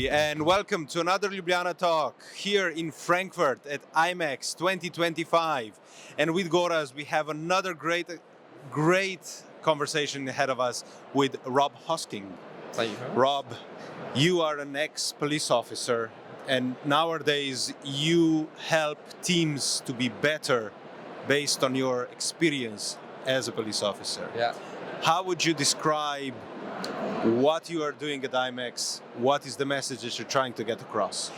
everybody, and welcome to another Ljubljana Talk here in Frankfurt at IMEX 2025. And with Gorazd, we have another great conversation ahead of us with Rob Hosking. Thank you. Rob, you are an ex-police officer, and nowadays you help teams to be better based on your experience as a police officer. Yeah. How would you describe what you are doing at IMEX? What is the message that you're trying to get across?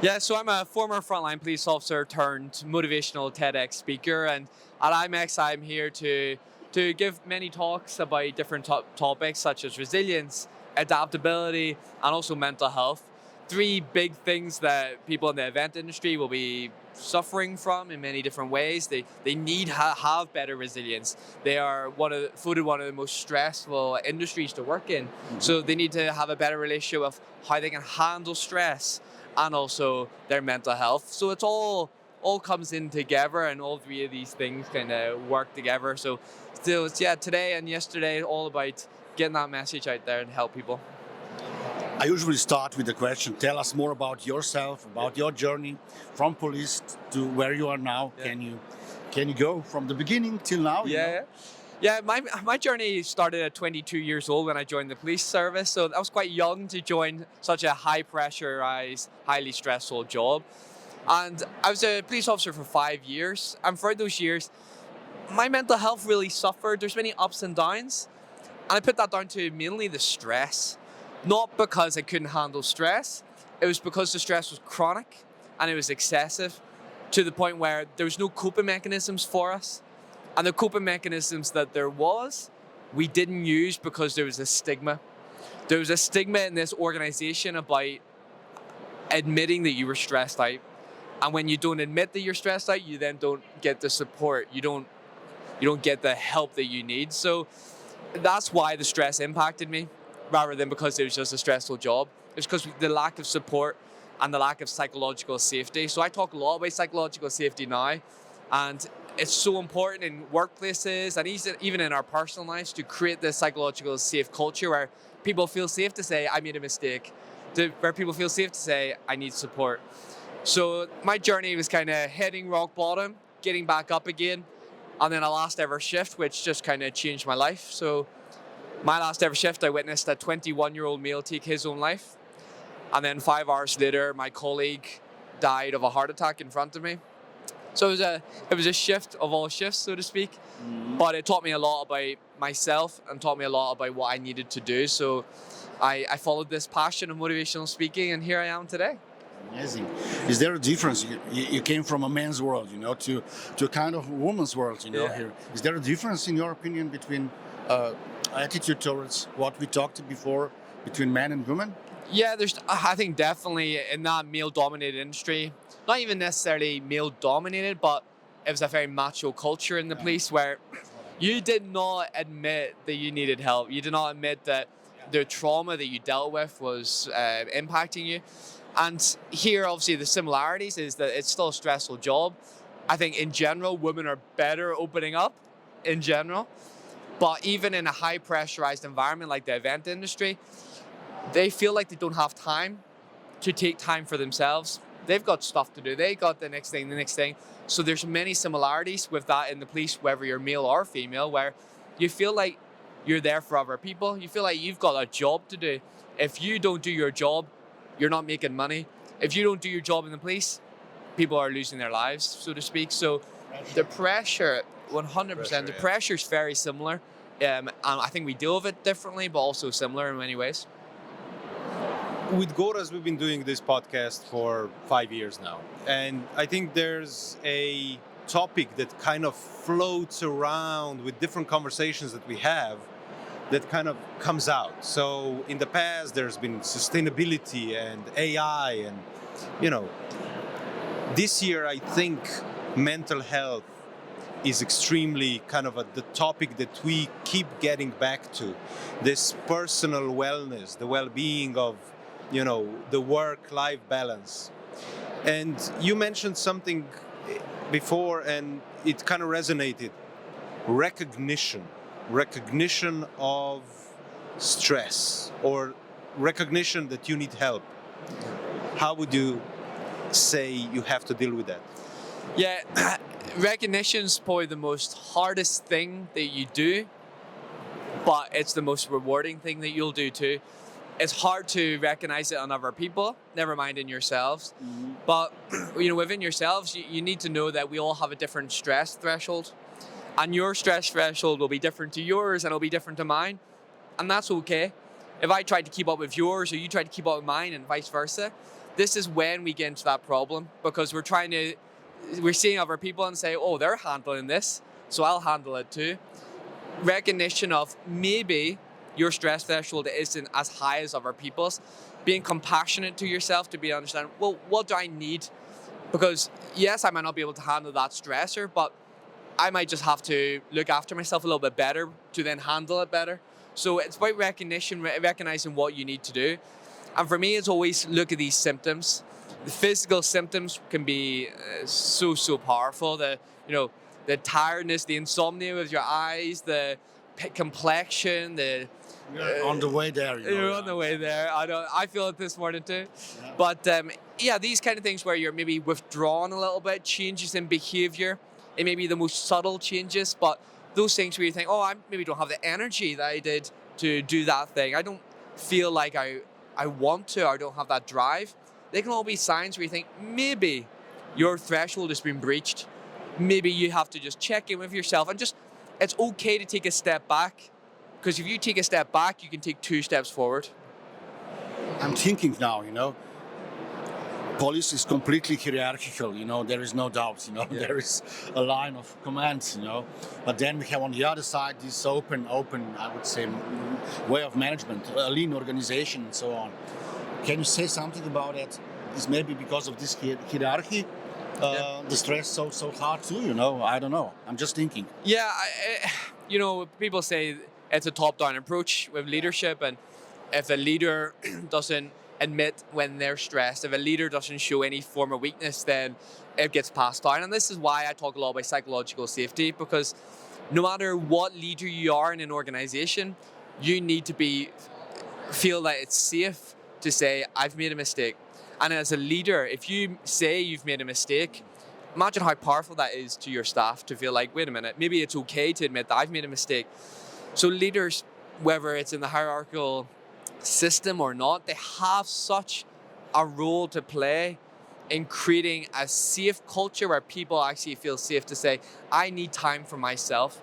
Yeah, so I'm a former frontline police officer turned motivational TEDx speaker, and at IMEX I'm here to give many talks about different topics such as resilience, adaptability, and also mental health. Three big things that people in the event industry will be suffering from in many different ways. They need to have better resilience. They are voted one of the most stressful industries to work in. Mm-hmm. So they need to have a better relationship of how they can handle stress and also their mental health. So it's all comes in together, and all three of these things kind of work together. So still, today and yesterday, all about getting that message out there and help people. I usually start with the question, tell us more about yourself, about your journey from police to where you are now. Yeah. Can you go from the beginning till now? Yeah, my journey started at 22 years old when I joined the police service. So I was quite young to join such a high pressurized, highly stressful job. And I was a police officer for 5 years. And for those years, my mental health really suffered. There's many ups and downs. And I put that down to mainly the stress. Not because I couldn't handle stress, it was because the stress was chronic and it was excessive to the point where there was no coping mechanisms for us. And the coping mechanisms that there was, we didn't use because there was a stigma. There was a stigma in this organization about admitting that you were stressed out. And when you don't admit that you're stressed out, you then don't get the support. You don't get the help that you need. So that's why the stress impacted me, rather than because it was just a stressful job. It's because the lack of support and the lack of psychological safety. So I talk a lot about psychological safety now, and it's so important in workplaces and even in our personal lives to create this psychological safe culture where people feel safe to say, I made a mistake, where people feel safe to say, I need support. So my journey was kind of hitting rock bottom, getting back up again, and then a last ever shift, which just kind of changed my life. So my last ever shift, I witnessed a 21-year-old male take his own life. And then 5 hours later, my colleague died of a heart attack in front of me. So it was a shift of all shifts, so to speak. Mm-hmm. But it taught me a lot about myself and taught me a lot about what I needed to do. So I followed this passion of motivational speaking, and here I am today. Amazing. Is there a difference? You came from a man's world, to a kind of woman's world, here. Is there a difference, in your opinion, between attitude towards what we talked before between men and women? Yeah, I think definitely in that male-dominated industry, not even necessarily male-dominated, but it was a very macho culture in the police where you did not admit that you needed help. You did not admit that the trauma that you dealt with was impacting you. And here, obviously, the similarities is that it's still a stressful job. I think in general, women are better opening up in general. But even in a high pressurized environment like the event industry, they feel like they don't have time to take time for themselves. They've got stuff to do. They got the next thing. So there's many similarities with that in the police, whether you're male or female, where you feel like you're there for other people. You feel like you've got a job to do. If you don't do your job, you're not making money. If you don't do your job in the police, people are losing their lives, so to speak. So the pressure, 100%, the pressure is very similar. And I think we deal with it differently, but also similar in many ways. With Gorazd, we've been doing this podcast for 5 years now. And I think there's a topic that kind of floats around with different conversations that we have that kind of comes out. So in the past, there's been sustainability and AI and, this year, I think mental health is extremely kind of the topic that we keep getting back to. This personal wellness, the well-being of, the work-life balance. And you mentioned something before and it kind of resonated. Recognition of stress or recognition that you need help. How would you say you have to deal with that? Yeah, recognition's probably the most hardest thing that you do, but it's the most rewarding thing that you'll do too. It's hard to recognize it on other people, never mind in yourselves. Mm-hmm. But within yourselves, you need to know that we all have a different stress threshold, and your stress threshold will be different to yours, and it'll be different to mine, and that's okay. If I tried to keep up with yours, or you tried to keep up with mine, and vice versa, this is when we get into that problem, because we're seeing other people and say, oh, they're handling this, so I'll handle it too. Recognition of maybe your stress threshold isn't as high as other people's. Being compassionate to yourself to be understand, well, what do I need? Because yes, I might not be able to handle that stressor, but I might just have to look after myself a little bit better to then handle it better. So it's about recognition, recognizing what you need to do. And for me, it's always look at these symptoms. The physical symptoms can be so powerful. The tiredness, the insomnia with your eyes, the complexion, You're on the way there. You're on the way there. I feel it this morning too. Yeah. But these kind of things where you're maybe withdrawn a little bit, changes in behavior. It may be the most subtle changes, but those things where you think, oh, I maybe don't have the energy that I did to do that thing. I don't feel like I want to, or I don't have that drive. They can all be signs where you think maybe your threshold has been breached. Maybe you have to just check in with yourself and it's okay to take a step back, because if you take a step back, you can take 2 steps forward. I'm thinking now, police is completely hierarchical, there is no doubt, there is a line of commands, but then we have on the other side this open, I would say, way of management, a lean organization and so on. Can you say something about it? Is maybe because of this hierarchy, the stress so hard too, I don't know. I'm just thinking. Yeah, people say it's a top-down approach with leadership, and if a leader doesn't admit when they're stressed, if a leader doesn't show any form of weakness, then it gets passed down. And this is why I talk a lot about psychological safety, because no matter what leader you are in an organization, you need to feel that it's safe to say, I've made a mistake. And as a leader, if you say you've made a mistake, imagine how powerful that is to your staff to feel like, wait a minute, maybe it's okay to admit that I've made a mistake. So leaders, whether it's in the hierarchical system or not, they have such a role to play in creating a safe culture where people actually feel safe to say, I need time for myself.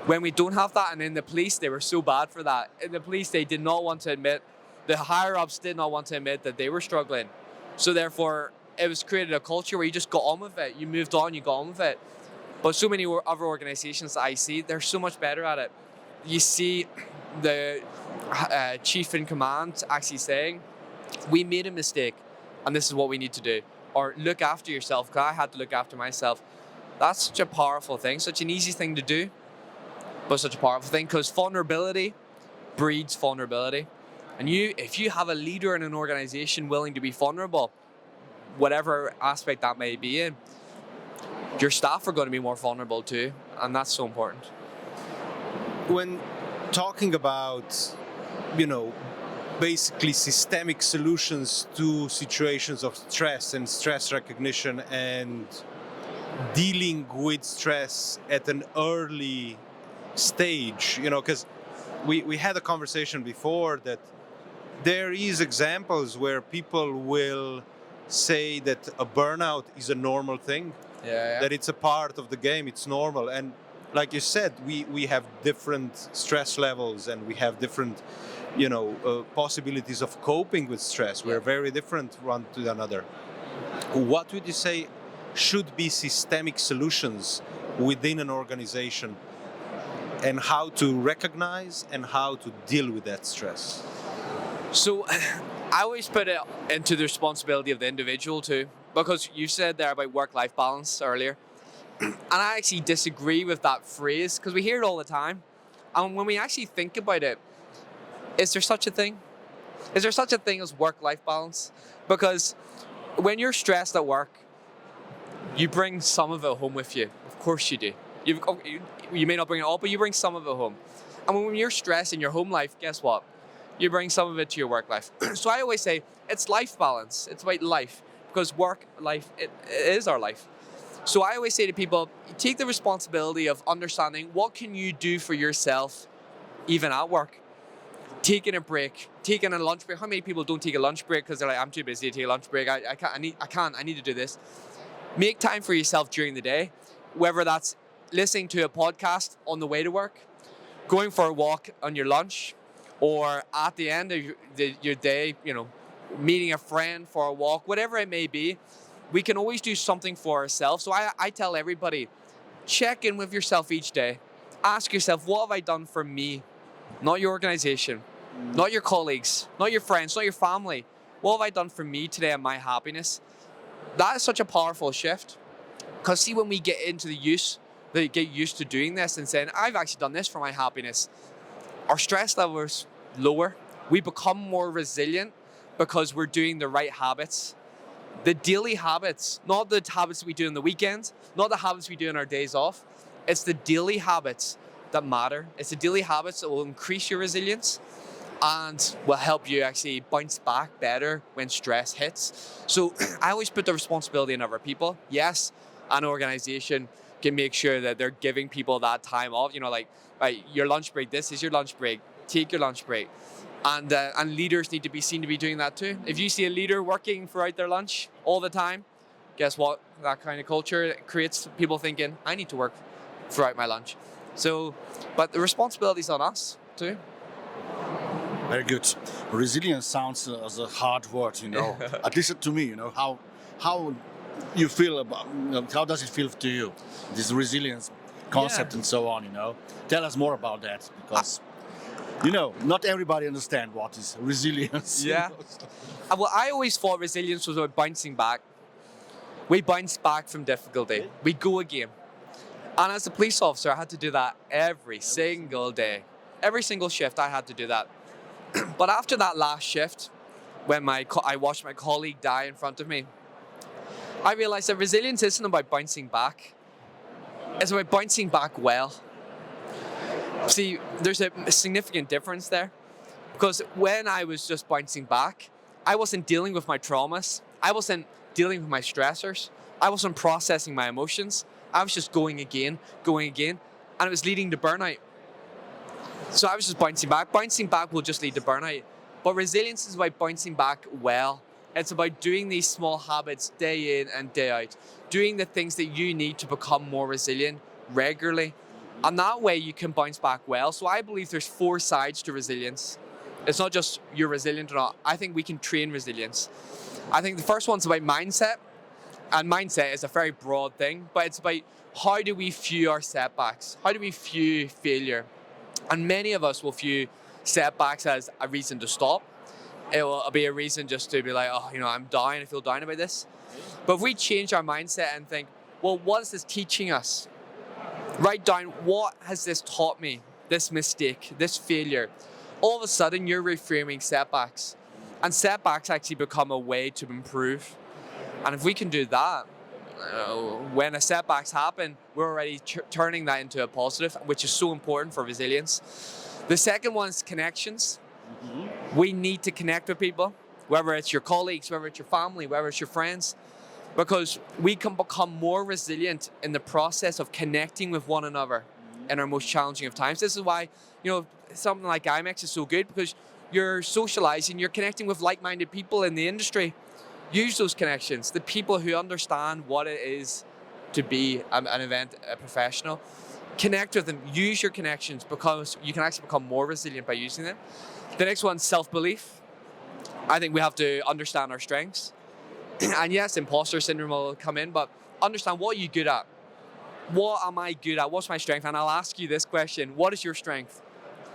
When we don't have that, and in the police, they were so bad for that. In the police, they did not want to admit, the higher-ups did not want to admit that they were struggling. So therefore, it was created a culture where you just got on with it. You moved on, you got on with it. But so many other organizations that I see, they're so much better at it. You see the chief in command actually saying, we made a mistake and this is what we need to do. Or look after yourself, because I had to look after myself. That's such a powerful thing, such an easy thing to do, but such a powerful thing, because vulnerability breeds vulnerability. And if you have a leader in an organization willing to be vulnerable, whatever aspect that may be in, your staff are going to be more vulnerable too, and that's so important. When talking about, basically systemic solutions to situations of stress and stress recognition and dealing with stress at an early stage, because we had a conversation before that there is examples where people will say that a burnout is a normal thing, that it's a part of the game, it's normal. And like you said, we have different stress levels and we have different, possibilities of coping with stress. We're very different one to another. What would you say should be systemic solutions within an organization, and how to recognize and how to deal with that stress? So I always put it into the responsibility of the individual too, because you said there about work-life balance earlier. And I actually disagree with that phrase, because we hear it all the time. And when we actually think about it, is there such a thing? Is there such a thing as work-life balance? Because when you're stressed at work, you bring some of it home with you. Of course you do. You may not bring it all, but you bring some of it home. And when you're stressed in your home life, guess what? you bring some of it to your work life. So I always say it's life balance. It's about life, because work life, it is our life. So I always say to people, take the responsibility of understanding what can you do for yourself even at work. Taking a break, taking a lunch break. How many people don't take a lunch break because they're like, I'm too busy to take a lunch break. I need to do this. Make time for yourself during the day, whether that's listening to a podcast on the way to work, going for a walk on your lunch, or at the end of your day, meeting a friend for a walk, whatever it may be. We can always do something for ourselves. So I tell everybody, check in with yourself each day. Ask yourself, what have I done for me? Not your organization, not your colleagues, not your friends, not your family. What have I done for me today and my happiness? That is such a powerful shift. Because see, when we get used to doing this and saying, I've actually done this for my happiness, our stress levels lower. We become more resilient because we're doing the right habits. The daily habits, not the habits we do on the weekends, not the habits we do on our days off. It's the daily habits that matter. It's the daily habits that will increase your resilience and will help you actually bounce back better when stress hits. So I always put the responsibility on other people. Yes, an organization can make sure that they're giving people that time off. Right, your lunch break, this is your lunch break. Take your lunch break. And leaders need to be seen to be doing that too. If you see a leader working throughout their lunch all the time, guess what? That kind of culture creates people thinking, I need to work throughout my lunch. So, but the responsibility is on us too. Very good. Resilience sounds as a hard word, at least to me, how you feel about, how does it feel to you, this resilience concept and so on, Tell us more about that, because, not everybody understands what is resilience. Yeah. Well, I always thought resilience was about bouncing back. We bounce back from difficulty. We go again. And as a police officer, I had to do that every single day. Every single shift, I had to do that. But after that last shift, when I watched my colleague die in front of me, I realized that resilience isn't about bouncing back. It's about bouncing back well. See, there's a significant difference there. Because when I was just bouncing back, I wasn't dealing with my traumas. I wasn't dealing with my stressors. I wasn't processing my emotions. I was just going again, and it was leading to burnout. So I was just bouncing back. Bouncing back will just lead to burnout. But resilience is about bouncing back well. It's about doing these small habits day in and day out, doing the things that you need to become more resilient regularly. And that way you can bounce back well. So I believe there's 4 sides to resilience. It's not just you're resilient or not. I think we can train resilience. I think the first one's about mindset. And mindset is a very broad thing, but it's about how do we view our setbacks? How do we view failure? And many of us will view setbacks as a reason to stop. It will be a reason just to be like, I'm down, I feel down about this. But if we change our mindset and think, well, what is this teaching us? Write down, what has this taught me? This mistake, this failure. All of a sudden, you're reframing setbacks. And setbacks actually become a way to improve. And if we can do that, when a setbacks happen, we're already turning that into a positive, which is so important for resilience. The second one is connections. Mm-hmm. We need to connect with people, whether it's your colleagues, whether it's your family, whether it's your friends, because we can become more resilient in the process of connecting with one another in our most challenging of times. This is why, something like IMEX is so good, because you're socializing, you're connecting with like-minded people in the industry. Use those connections, the people who understand what it is to be an event professional. Connect with them, use your connections, because you can actually become more resilient by using them. The next one's self-belief. I think we have to understand our strengths. And yes, imposter syndrome will come in, but understand, what are you good at? What am I good at? What's my strength? And I'll ask you this question, what is your strength?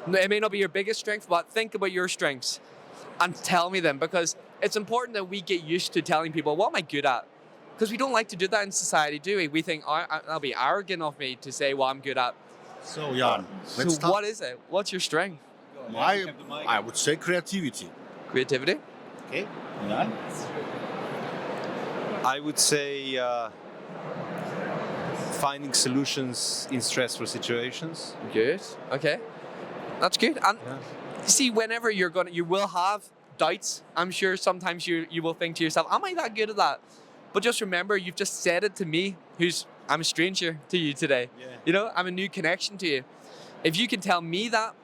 It may not be your biggest strength, but think about your strengths and tell me them, because it's important that we get used to telling people, what am I good at? Because we don't like to do that in society, do we? We think, that'll be arrogant of me to say what I'm good at. So, Jan, what is it? What's your strength? I would say creativity. Creativity? Okay. Jan? I would say finding solutions in stressful situations. Good. Okay. That's good. And see, whenever you will have doubts. I'm sure sometimes you will think to yourself, am I that good at that? But just remember, you've just said it to me, I'm a stranger to you today. Yeah. You know, I'm a new connection to you. If you can tell me that,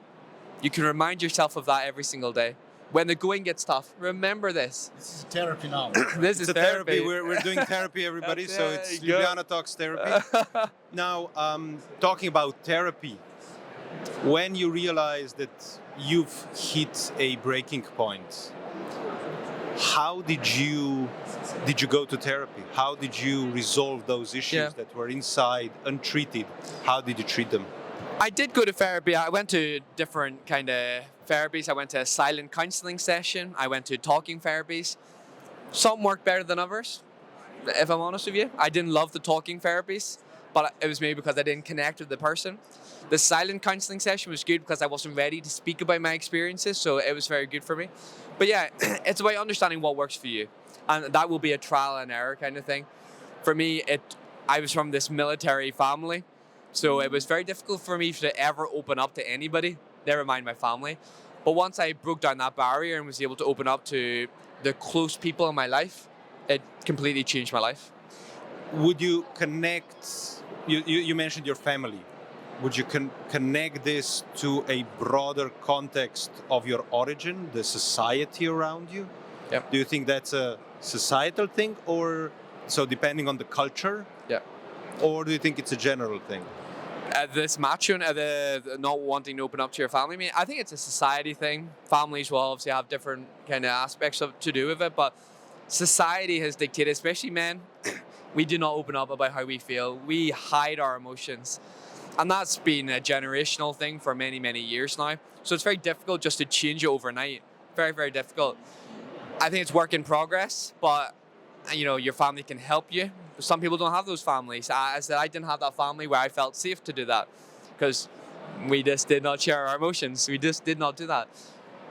you can remind yourself of that every single day. When the going gets tough, remember this. This is therapy now. This is It's a therapy. therapy. We're doing therapy, everybody. That's So it. it's Go. Ljubljana Talks therapy. Now, talking about therapy, when you realize that you've hit a breaking point, how did you go to therapy? How did you resolve those issues that were inside untreated? How did you treat them? I did go to therapy. I went to different kind of therapies. I went to a silent counseling session. I went to talking therapies. Some worked better than others, if I'm honest with you. I didn't love the talking therapies, but it was maybe because I didn't connect with the person. The silent counseling session was good because I wasn't ready to speak about my experiences, so it was very good for me. But yeah, it's about understanding what works for you. And that will be a trial and error kind of thing. For me, I was from this military family, so it was very difficult for me to ever open up to anybody, never mind my family. But once I broke down that barrier and was able to open up to the close people in my life, it completely changed my life. Would you connect, you mentioned your family. Would you connect this to a broader context of your origin, the society around you? Yep. Do you think that's a societal thing, or so depending on the culture? Yeah. Or do you think it's a general thing? This macho, the not wanting to open up to your family, I think it's a society thing. Families will obviously have different kind of aspects to do with it, but society has dictated, especially men, we do not open up about how we feel. We hide our emotions. And that's been a generational thing for many, many years now. So it's very difficult just to change it overnight. Very, very difficult. I think it's work in progress, but you know, your family can help you. Some people don't have those families. I said I didn't have that family where I felt safe to do that because we just did not share our emotions. We just did not do that.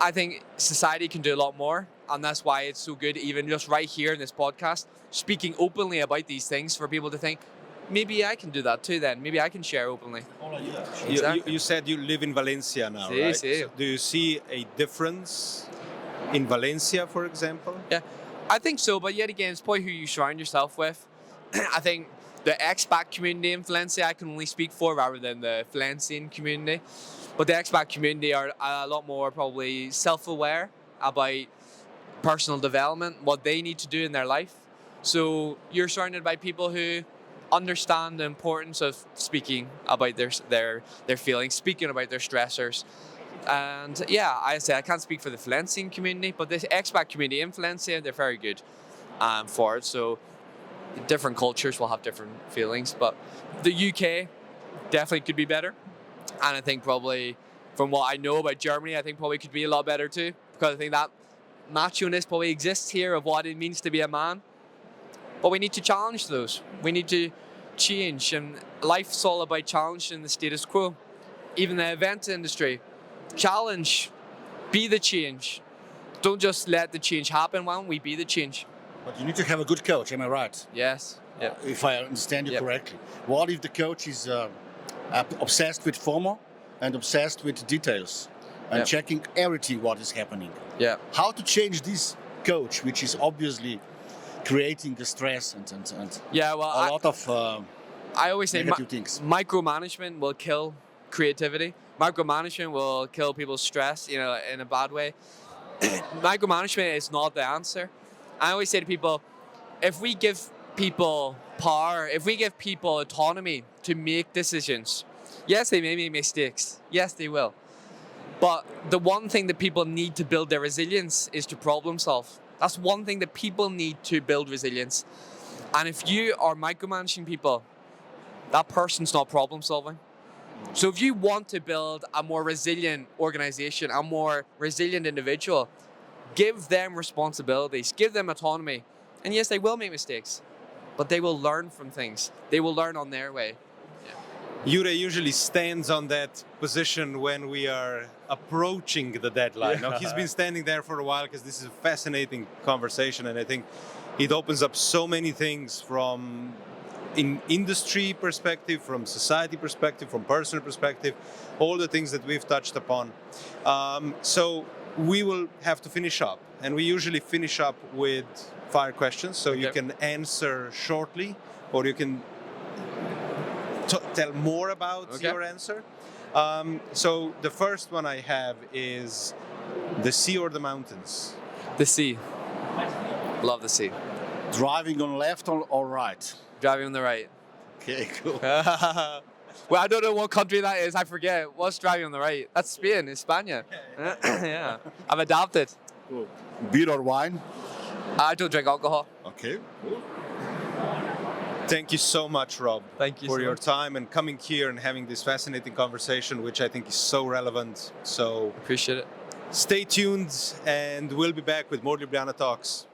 I think society can do a lot more, and that's why it's so good, even just right here in this podcast, speaking openly about these things for people to think, maybe I can do that too then. Maybe I can share openly. You said you live in Valencia now, Sí, right? sí. So do you see a difference in Valencia, for example? Yeah, I think so, but yet again, it's probably who you surround yourself with. I think the expat community in Valencia I can only speak for rather than the Valencian community. But the expat community are a lot more probably self-aware about personal development, what they need to do in their life. So you're surrounded by people who understand the importance of speaking about their feelings, speaking about their stressors. And yeah, I can't speak for the Valencian community, but the expat community in Valencia, they're very good for it. So different cultures will have different feelings, but the UK definitely could be better. And I think probably from what I know about Germany, I think probably could be a lot better too, because I think that macho-ness probably exists here of what it means to be a man. But we need to challenge those. We need to change, and life's all about challenging the status quo. Even the event industry, challenge, be the change. Don't just let the change happen. Why don't we be the change? But you need to have a good coach, am I right? Yes. Yeah. If I understand you correctly. What if the coach is obsessed with FOMO and obsessed with details and checking everything what is happening? Yeah. How to change this coach, which is obviously creating the stress and yeah, well, a lot of I always say negative things. Micromanagement will kill creativity. Micromanagement will kill people's stress, you know, in a bad way. Micromanagement is not the answer. I always say to people, if we give people power, if we give people autonomy to make decisions, yes, they may make mistakes. Yes, they will. But the one thing that people need to build their resilience is to problem solve. That's one thing that people need to build resilience. And if you are micromanaging people, that person's not problem solving. So if you want to build a more resilient organization, a more resilient individual, give them responsibilities, give them autonomy. And yes, they will make mistakes, but they will learn from things. They will learn on their way. Jure usually stands on that position when we are approaching the deadline. Now, he's been standing there for a while because this is a fascinating conversation, and I think it opens up so many things from in industry perspective, from society perspective, from personal perspective, all the things that we've touched upon. So we will have to finish up, and we usually finish up with 5 questions, so you can answer shortly, or you can tell more about your answer. So the first one I have is the sea or the mountains? The sea. Love the sea. Driving on left or right? Driving on the right. Okay, cool. Well, I don't know what country that is. I forget. What's driving on the right? That's Spain. España. Yeah. I've adapted. Cool. Beer or wine? I don't drink alcohol. Okay. Cool. Thank you so much, Rob, Thank you for so your much. time and coming here and having this fascinating conversation, which I think is so relevant. So Appreciate it. stay tuned, and we'll be back with more Ljubljana Talks.